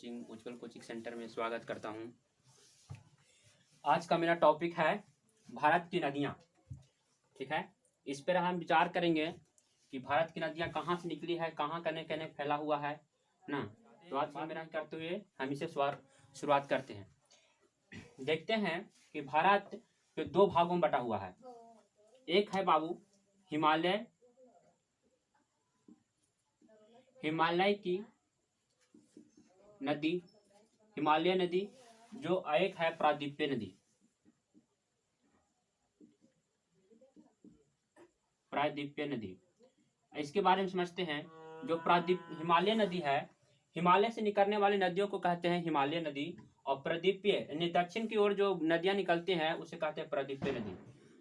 उज्जवल coaching centre में स्वागत करता हूं। आज का मेरा टॉपिक है भारत की नदियां। ठीक है, इस पर हम विचार करेंगे कि भारत की नदियां कहाँ से निकली है, कहाँ कने कने फैला हुआ है ना। तो आज मेरा करते हुए हम इसे शुरुआत करते हैं। देखते हैं कि भारत के दो भागों में बटा हुआ है। एक है बाबू हिमालय की नदी, हिमालय नदी, जो एक है प्रायद्वीपीय नदी। प्रायद्वीपीय नदी, इसके बारे में समझते हैं। जो हिमालय नदी है, हिमालय से निकलने वाली नदियों को कहते हैं हिमालय नदी, और प्रायद्वीपीय यानी दक्षिण की ओर जो नदियां निकलती हैं उसे कहते हैं प्रायद्वीपीय नदी।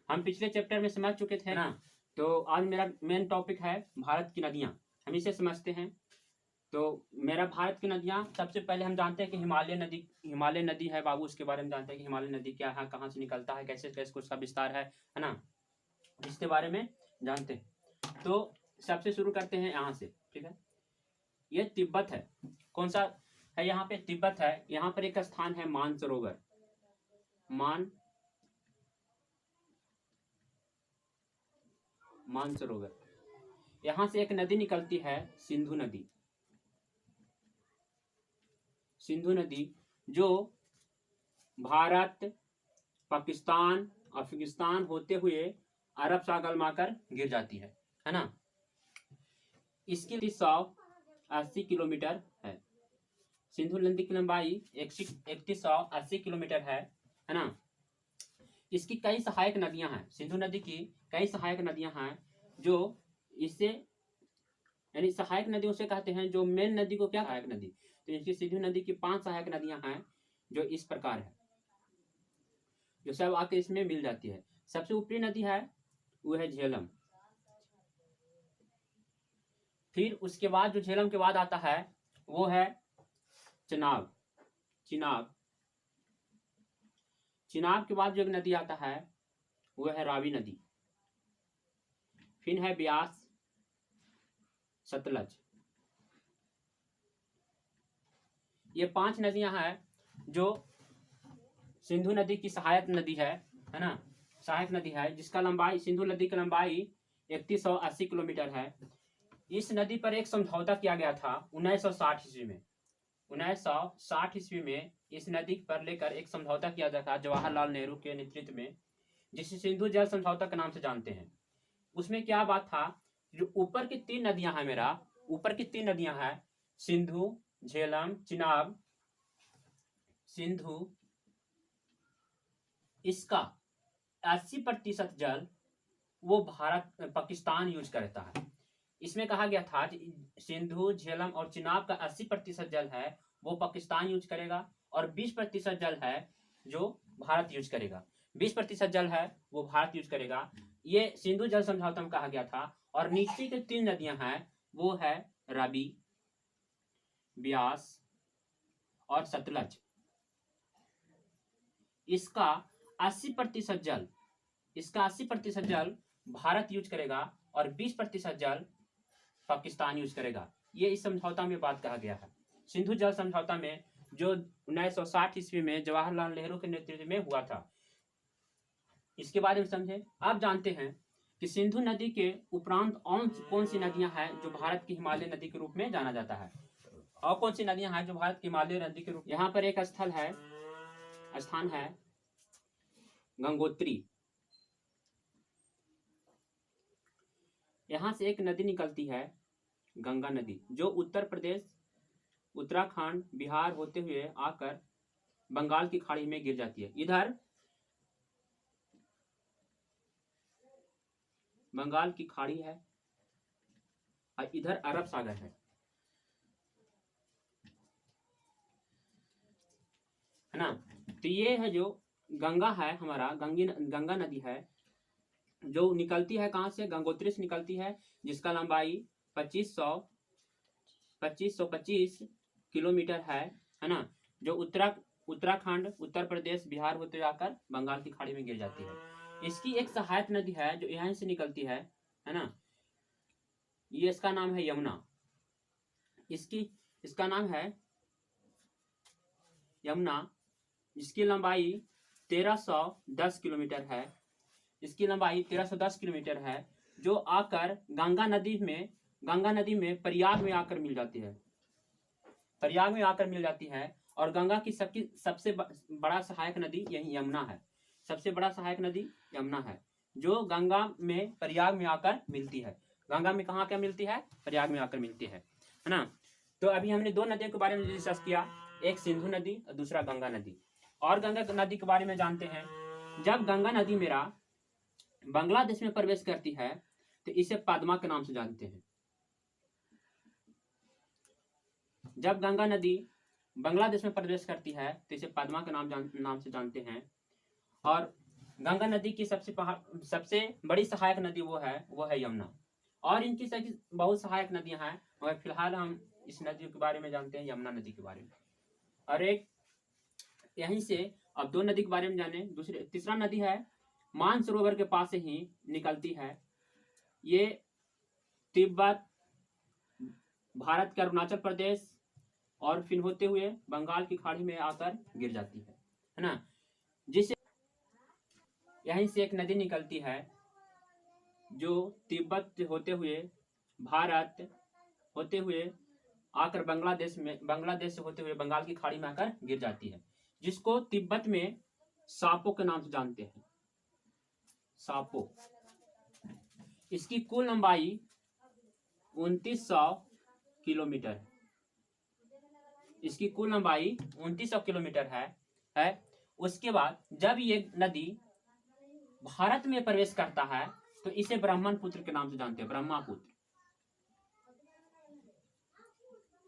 हम पिछले चैप्टर में समझ चुके थे ना। तो आज मेरा मेन टॉपिक है भारत की नदियां, हम इसे समझते हैं। तो मेरा भारत की नदियां, सबसे पहले हम जानते हैं कि हिमालय नदी है बाबू। उसके बारे में जानते हैं कि हिमालय नदी क्या है, कहाँ से निकलता है, कैसे कैसे उसका विस्तार है ना, इसके बारे में जानते हैं। तो सबसे शुरू करते हैं यहाँ से। ठीक है, ये तिब्बत है। कौन सा है? यहाँ पे तिब्बत है। यहाँ पर एक स्थान है मानसरोवर। मानसरोवर। यहाँ से एक नदी निकलती है, सिंधु नदी। सिंधु नदी जो भारत, पाकिस्तान, अफगानिस्तान होते हुए अरब सागर में आकर गिर जाती है ना। इसकी 3180 किलोमीटर है। सिंधु नदी की लंबाई 3180 किलोमीटर है ना। इसकी कई सहायक नदियां हैं। सिंधु नदी की कई सहायक नदियां हैं जो इससे, यानी सहायक नदियों से कहते हैं जो मेन नदी को क्या सहायक नदी। तो इसकी सिंधु नदी की 5 सहायक नदियां हैं जो इस प्रकार है, जो सब आके इसमें मिल जाती है। सबसे ऊपरी नदी है वो है झेलम। फिर उसके बाद जो झेलम के बाद आता है वो है चिनाब। चिनाब के बाद जो एक नदी आता है वो है रावी नदी। फिर है ब्यास, सतलज। ये 5 नदियां हैं जो सिंधु नदी की सहायक नदी है ना। सहायक नदी है जिसका लंबाई, सिंधु नदी की लंबाई 3180 किलोमीटर है। इस नदी पर एक समझौता किया गया था 1960 ईस्वी में। 1960 ईस्वी में इस नदी पर लेकर एक समझौता किया गया था जवाहरलाल नेहरू के नेतृत्व में, जिसे सिंधु जल समझौता के नाम से जानते हैं। उसमें क्या बात था, जो ऊपर की 3 नदियां हैं, ऊपर की 3 नदियां हैं सिंधु, झेलम, चिनाब। सिंधु, इसका 80% जल वो पाकिस्तान यूज करता है। इसमें कहा गया था सिंधु, झेलम और चिनाब का 80% जल है वो पाकिस्तान यूज करेगा, और 20% जल है जो भारत यूज करेगा। 20% जल है वो भारत यूज करेगा। ये सिंधु जल समझौता में कहा गया था। और नीचे के 3 नदियां हैं वो है रावी, ब्यास और सतलज। इसका 80% जल भारत यूज करेगा और 20% जल पाकिस्तान यूज करेगा। ये इस समझौता में बात कहा गया है, सिंधु जल समझौता में, जो 1960 ईस्वी में जवाहरलाल नेहरू के नेतृत्व में हुआ था। इसके बारे में समझे। अब जानते हैं कि सिंधु नदी के उपरांत और कौन सी नदियां हैं जो भारत की हिमालय नदी के रूप में जाना जाता है, और कौन सी नदियां हैं जो भारत की हिमालय नदी के रूप। यहाँ पर एक स्थान है गंगोत्री। यहां से एक नदी निकलती है गंगा नदी, जो उत्तर प्रदेश, उत्तराखंड, बिहार होते हुए आकर बंगाल की खाड़ी में गिर जाती है। इधर बंगाल की खाड़ी है और इधर अरब सागर है ना। तो ये है जो गंगा है हमारा, गंगा नदी है जो निकलती है कहां से, गंगोत्री से निकलती है, जिसका लंबाई 2525 किलोमीटर है ना। जो उत्तराखंड, उत्तर प्रदेश, बिहार होते जाकर बंगाल की खाड़ी में गिर जाती है। इसकी एक सहायक नदी है जो यहीं से निकलती है ना। ये इसका नाम है यमुना। इसका नाम है यमुना, इसकी लंबाई 1310 किलोमीटर है। इसकी लंबाई 1310 किलोमीटर है, जो आकर गंगा नदी में प्रयाग में आकर मिल जाती है। प्रयाग में आकर मिल जाती है। और गंगा की सबसे बड़ा सहायक नदी यही यमुना है। सबसे बड़ा सहायक नदी यमुना है, जो गंगा में प्रयाग में आकर मिलती है। गंगा में कहाँ क्या मिलती है? प्रयाग में आकर मिलती है ना। तो अभी हमने दो नदियों के बारे में डिस्कस किया, एक सिंधु नदी और दूसरा गंगा नदी। और गंगा नदी के बारे में जानते हैं। जब गंगा नदी मेरा बांग्लादेश में प्रवेश करती है तो इसे पद्मा के नाम से जानते हैं। जब गंगा नदी बांग्लादेश में प्रवेश करती है तो इसे पद्मा के नाम से जानते हैं। और गंगा नदी की सबसे बड़ी सहायक नदी वो है यमुना। और इनकी बहुत सहायक नदियां हैं, मगर फिलहाल हम इस नदी के बारे में जानते हैं, यमुना नदी के बारे में। और एक यहीं से अब दो नदी के बारे में जाने। तीसरा नदी है मानसरोवर के पास से ही निकलती है। ये तिब्बत, भारत के अरुणाचल प्रदेश और फिर होते हुए बंगाल की खाड़ी में आकर गिर जाती है ना। जिसे यहीं से एक नदी निकलती है जो तिब्बत होते हुए, भारत होते हुए आकर बांग्लादेश से होते हुए बंगाल की खाड़ी में आकर गिर जाती है, जिसको तिब्बत में सापो के नाम से जानते हैं। सापो। इसकी कुल लंबाई 2900 किलोमीटर है। इसकी कुल लंबाई 2900 किलोमीटर है। उसके बाद जब ये नदी भारत में प्रवेश करता है तो इसे ब्रह्मपुत्र के नाम से जानते हैं।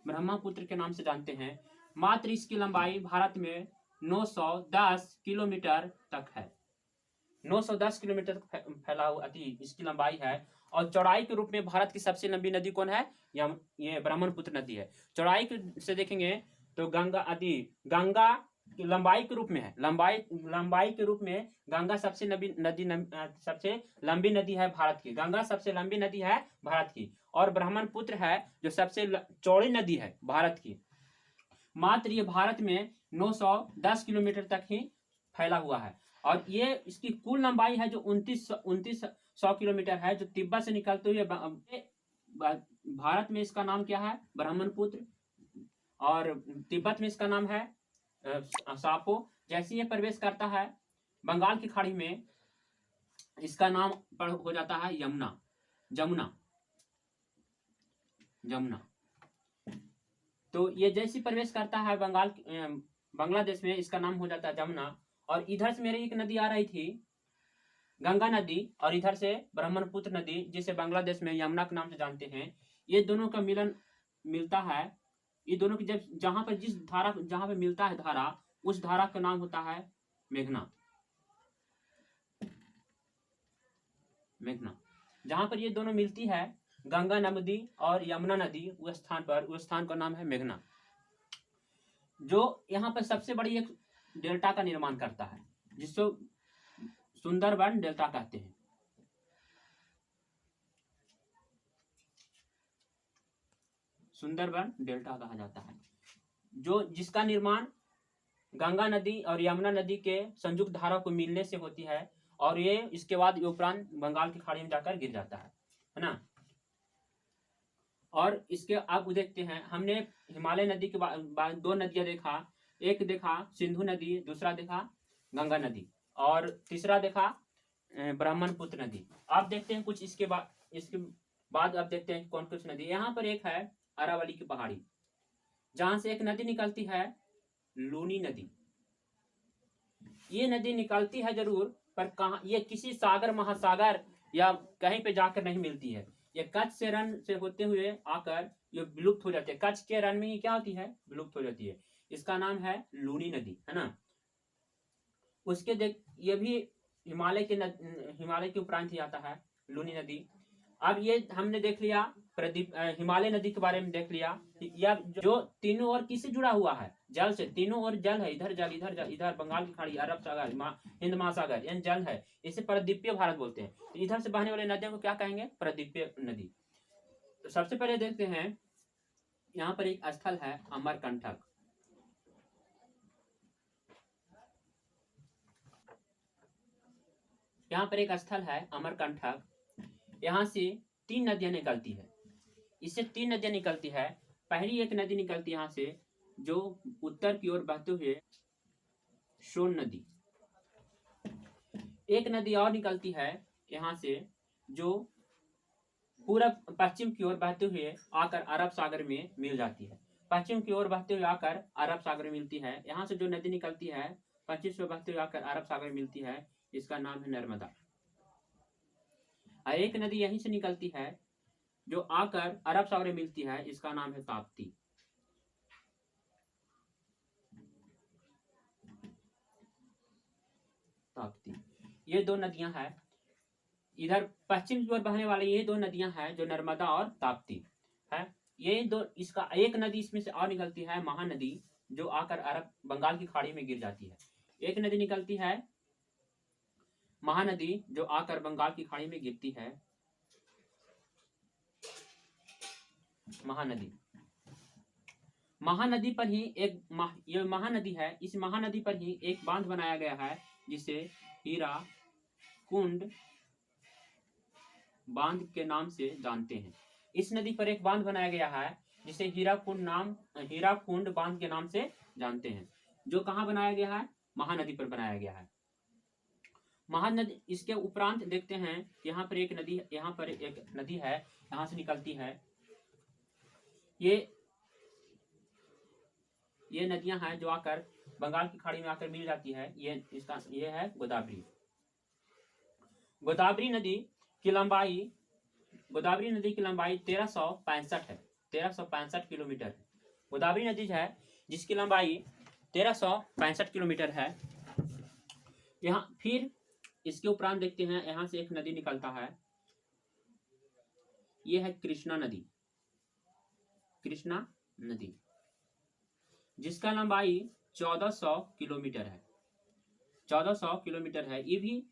ब्रह्मपुत्र के नाम से जानते हैं। मात्र इसकी लंबाई भारत में 910 किलोमीटर तक है। 910 किलोमीटर फैला हुआ इसकी लंबाई है। और चौड़ाई के रूप में भारत की सबसे लंबी नदी कौन है? ये ब्रह्मपुत्र नदी है। चौड़ाई से देखेंगे तो गंगा लंबाई के रूप में है। लंबाई के रूप में गंगा सबसे लंबी नदी है भारत की। गंगा सबसे लंबी नदी है भारत की। और ब्रह्मपुत्र है जो सबसे चौड़ी नदी है भारत की। मात्र ये भारत में 910 किलोमीटर तक ही फैला हुआ है। और ये इसकी कुल लंबाई है जो 2900 किलोमीटर है, जो तिब्बत से निकलते हुए भारत में इसका नाम क्या है? ब्रह्मपुत्र। और तिब्बत में इसका नाम है सापो। जैसे ये प्रवेश करता है बंगाल की खाड़ी में, इसका नाम हो जाता है जमुना। तो ये जैसे प्रवेश करता है बांग्लादेश में, इसका नाम हो जाता है जमुना। और इधर से मेरी एक नदी आ रही थी, गंगा नदी, और इधर से ब्रह्मपुत्र नदी, जिसे बांग्लादेश में यमुना के नाम से जानते हैं। ये दोनों का मिलता है। ये दोनों की जहां पर मिलता है धारा, उस धारा का नाम होता है मेघना। जहां पर ये दोनों मिलती है, गंगा नदी और यमुना नदी, उस स्थान का नाम है मेघना, जो यहाँ पर सबसे बड़ी एक डेल्टा का निर्माण करता है, जिसको सुंदरबन डेल्टा कहते हैं। सुंदरबन डेल्टा कहा जाता है, जिसका निर्माण गंगा नदी और यमुना नदी के संयुक्त धारा को मिलने से होती है। और ये इसके बाद उपरांत बंगाल की खाड़ी में जाकर गिर जाता है ना। और इसके अब देखते हैं, हमने हिमालय नदी के बाद दो नदियां देखा। एक देखा सिंधु नदी, दूसरा देखा गंगा नदी, और तीसरा देखा ब्रह्मपुत्र नदी। अब देखते हैं कुछ इसके बाद अब देखते हैं कौन कौन सी नदी। यहाँ पर एक है अरावली की पहाड़ी, जहां से एक नदी निकलती है, लूनी नदी। ये नदी निकलती है जरूर, पर कहा ये किसी सागर महासागर या कहीं पे जाकर नहीं मिलती है। ये कच्छ से रन से होते हुए आकर ये विलुप्त हो जाती है। कच्छ के रन में ही क्या होती है? विलुप्त हो जाती है। इसका नाम है लूनी नदी, है ना। उसके ये भी हिमालय के उपरांत ही आता है, लूनी नदी। अब ये हमने देख लिया हिमालय नदी के बारे में देख लिया। या जो तीनों ओर किससे जुड़ा हुआ है? जल से। तीनों ओर जल है, इधर जल, इधर जल, इधर बंगाल की खाड़ी, अरब सागर, हिंद महासागर, यानी जल है। इसे प्रदीप्य भारत बोलते हैं। तो इधर से बहने वाले नदियों को क्या कहेंगे? प्रदीप्य नदी। तो सबसे पहले देखते हैं, यहाँ पर एक स्थल है अमरकंटक। यहाँ पर एक स्थल है अमरकंटक, यहाँ से 3 नदियां निकलती है। इससे 3 नदियां निकलती है। पहली एक नदी निकलती है यहाँ से जो उत्तर की ओर बहते हुए सोन नदी। एक नदी और निकलती है यहाँ से जो पूरब पश्चिम की ओर बहते हुए आकर अरब सागर में मिल जाती है। पश्चिम की ओर बहते हुए आकर अरब सागर में मिलती है। यहाँ से जो नदी निकलती है पश्चिम से बहते हुए आकर अरब सागर में मिलती है, इसका नाम है नर्मदा। और एक नदी यहीं से निकलती है जो आकर अरब सागर में मिलती है, इसका नाम है ताप्ती। ताप्ती, ये 2 नदियां हैं। इधर पश्चिम की ओर बहने वाली ये 2 नदियां हैं जो नर्मदा और ताप्ती है। ये दो, इसका एक नदी इसमें से और निकलती है महानदी, जो आकर अरब बंगाल की खाड़ी में गिर जाती है। एक नदी निकलती है महानदी जो आकर बंगाल की खाड़ी में गिरती है, महानदी। महानदी पर ही ये महानदी है। इस महानदी पर ही एक बांध बनाया गया है जिसे हीरा कुंड बांध के नाम से जानते हैं। इस नदी पर एक बांध बनाया गया है जिसे हीरा कुंड बांध के नाम से जानते हैं, जो कहाँ बनाया गया है? महानदी पर बनाया गया है। महानदी, इसके उपरांत देखते हैं यहाँ पर एक नदी है, यहाँ से निकलती है। ये नदियां हैं जो आकर बंगाल की खाड़ी में आकर मिल जाती है। ये है गोदावरी। गोदावरी नदी की लंबाई 1365 है, 1365 किलोमीटर है। गोदावरी नदी है जिसकी लंबाई 1365 किलोमीटर है। यहाँ फिर इसके उपरांत देखते हैं यहाँ से एक नदी निकलता है, ये है कृष्णा नदी जिसका लंबाई 1400 किलोमीटर है। 1400 किलोमीटर है। ये भी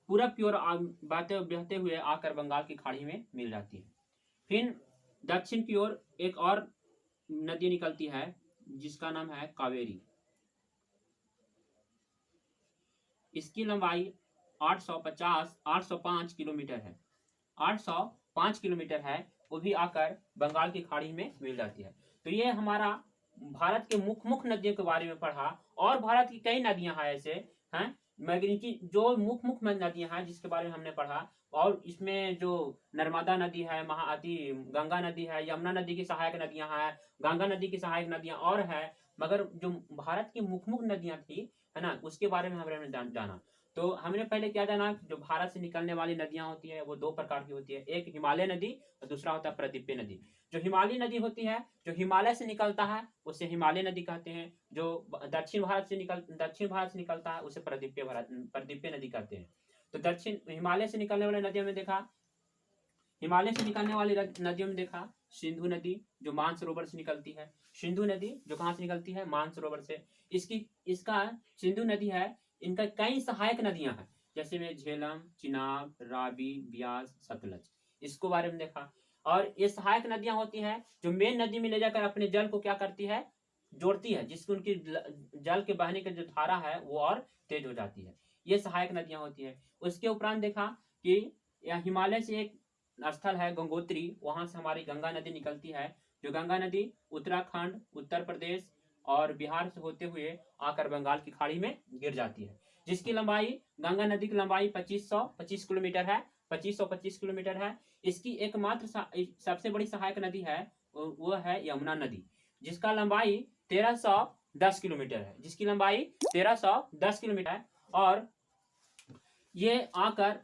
पूरब की ओर बहते हुए आकर बंगाल की खाड़ी में मिल जाती है। फिर दक्षिण की ओर एक और नदी निकलती है जिसका नाम है कावेरी। इसकी लंबाई 805 किलोमीटर है। 805 किलोमीटर है, वो भी आकर बंगाल की खाड़ी में मिल जाती है। तो ये हमारा भारत के मुख्य नदियों के बारे में पढ़ा। और भारत की कई नदियां हैं ऐसे हैं मैग्नीकी जो मुख्य नदियां हैं जिसके बारे में हमने पढ़ा। और इसमें जो नर्मदा नदी है, गंगा नदी है, यमुना नदी की सहायक नदियां हैं, गंगा नदी की सहायक नदियां और है। मगर जो भारत की मुख्य नदियां थी है ना, उसके बारे में हमने जाना। तो हमने पहले क्या जाना, जो भारत से निकलने वाली नदियां होती है वो 2 प्रकार की होती है। एक हिमालय नदी और दूसरा होता है प्रदीप्य नदी। जो हिमालय नदी होती है, जो हिमालय से निकलता है उसे हिमालय नदी कहते हैं। जो दक्षिण भारत से निकलता है उसे प्रदीप्य नदी कहते हैं। तो हिमालय से निकलने वाली नदियों में देखा सिंधु नदी जो मानसरोवर से निकलती है। सिंधु नदी जो कहाँ से निकलती है? मानसरोवर से। इसका सिंधु नदी है, इनका कई सहायक नदियां हैं जैसे में झेलम, चिनाब, रावी, ब्यास, सतलज, इसको बारे में देखा। और ये सहायक नदियां होती हैं जो मेन नदी में ले जाकर अपने जल को क्या करती है? जोड़ती है, जिससे उनकी जल के बहने की जो धारा है वो और तेज हो जाती है। ये सहायक नदियां होती है। उसके उपरांत देखा कि हिमालय से एक स्थल है गंगोत्री, वहां से हमारी गंगा नदी निकलती है। जो गंगा नदी उत्तराखंड, उत्तर प्रदेश और बिहार से होते हुए आकर बंगाल की खाड़ी में गिर जाती है। जिसकी लंबाई, गंगा नदी की लंबाई 2525 किलोमीटर है। 2525 किलोमीटर है। इसकी एकमात्र सबसे बड़ी सहायक नदी है वो है यमुना नदी, जिसका लंबाई 1310 किलोमीटर है। और ये आकर